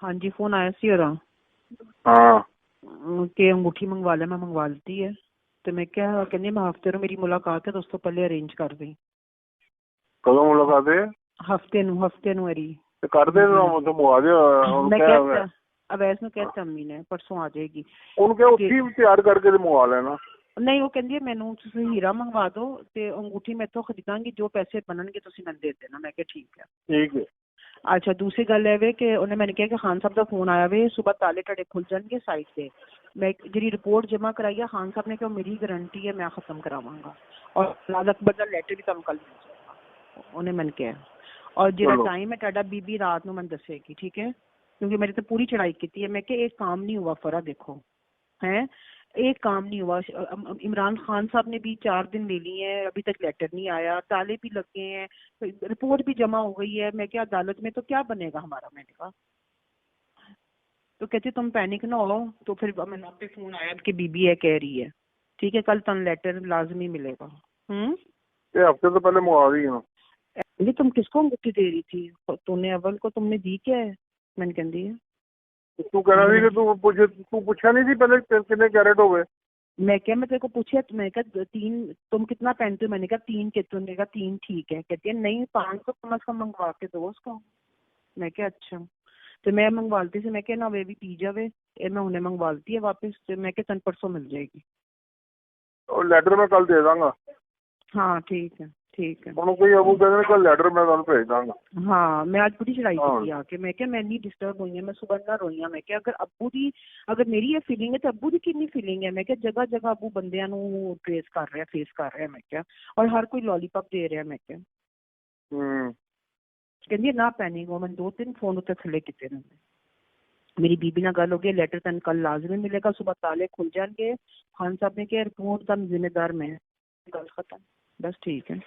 हाँ जी, फोन आया सी और हाँ कि अंगूठी मंगवा ले, मैं मंगवा ली है। तो मैं क्या कहनी मैं हफ्ते ਨੂੰ ਮੇਰੀ ਮੁਲਾਕਾਤ है तो उस तो पहले अरेंज कर दी। कदों मुलाकात है? हफ्ते ਨੂੰ अरी तो कर दे तो मंगवा दे। मैं कहता अवैस ਨੂੰ कहता अम्मी ने परसों आ जाएगी। उनके ਉੱਥੇ ਤਿਆਰ ਕਰਕੇ ਤੇ ਮੰਗਵਾ ਲੈਣਾ। नहीं वो कहती है मैनू तुसीं हीरा मंगवा दो ते अंगूठी मैं इत्थों खरीदांगी, जो पैसे बननगे तुसीं मैनू दे देना। मैं कहा ठीक है। ठीक है। अच्छा दूसरी गल है वे कि उन्हें मैंने कहा कि खान साहब का फोन आया वे सुबह ताले टड़े खुल जाएंगे साइड से। मैं जी रिपोर्ट जमा कराई है, खान साहब ने कहा मेरी गारंटी है मैं खत्म करावांगा और लाल अकबर का लेटर भी तुम कल मिल जाएगा, उन्हें मैंने कहा। और जो टाइम है टाडा बीबी रात को मैंने दसेगी, ठीक है, क्योंकि मेरी तो पूरी चढ़ाई की है। मैं क्या एक काम नहीं हुआ फरा, देखो है एक काम नहीं हुआ। इमरान खान साहब ने भी 4 दिन ले लिए हैं, अभी तक लेटर नहीं आया, ताले भी लगे हैं, रिपोर्ट भी जमा हो गई है। मैं क्या अदालत में तो क्या बनेगा हमारा। मैंने कहा तो कहती तुम पैनिक ना हो। तो फिर मैंने पे फोन आया कि बीबी है कह रही है ठीक है कल तन लेटर लाजमी मिलेगा। ये हफ्ते तो पहले मंगवा दी है। ये तुम किसको अंगूठी दे रही थी? तूने अव्वल को तुमने दी क्या है? मैंने कहती है तू कहना थी कि तू पूछा नहीं थी पहले कितने कैरेट हो गए? मैं क्या मैं तेरे को पूछा, मैं कहा 3 तुम कितना पहनते हो? मैंने कहा 3 के, तूने कहा 3 ठीक है। कहती है नहीं 500 कम अज कम मंगवा के दो उसको। मैं क्या अच्छा। तो मैं मंगवाती थी, मैं क्या ना वे भी पी जावे, मैं उन्हें मंगवाती है वापस। तो मैं क्या परसों मिल जाएगी। और लेटर मैं कल दे दूंगा। हाँ ठीक है ठीक है। कोई अबू कहते कल लेटर मैं तुम भेज दूंगा। हाँ मैं आज बड़ी चढ़ाई की आके। मैं क्या मैं नहीं डिस्टर्ब हुई है, मैं सुबह ना रोई हाँ। मैं क्या अगर अबू दी अगर मेरी ये फीलिंग है तो अबू दी कितनी फीलिंग है। मैं क्या जगह जगह अबू बंदियां नू ट्रेस कर रहा है, फेस कर रहा है। मैं क्या और हर कोई लॉलीपॉप दे रहा है। मैं क्या कहती ना पैनिक हो। मैं 2-3 फोन उत्ते थले किते ने। मेरी बीबी ना गल हो गई, लेटर तन कल लाजमी मिलेगा, सुबह ताले खुल जाएंगे। खान साहब ने कहा रिपोर्ट का जिम्मेदार मैं। गल खत्म, बस ठीक है।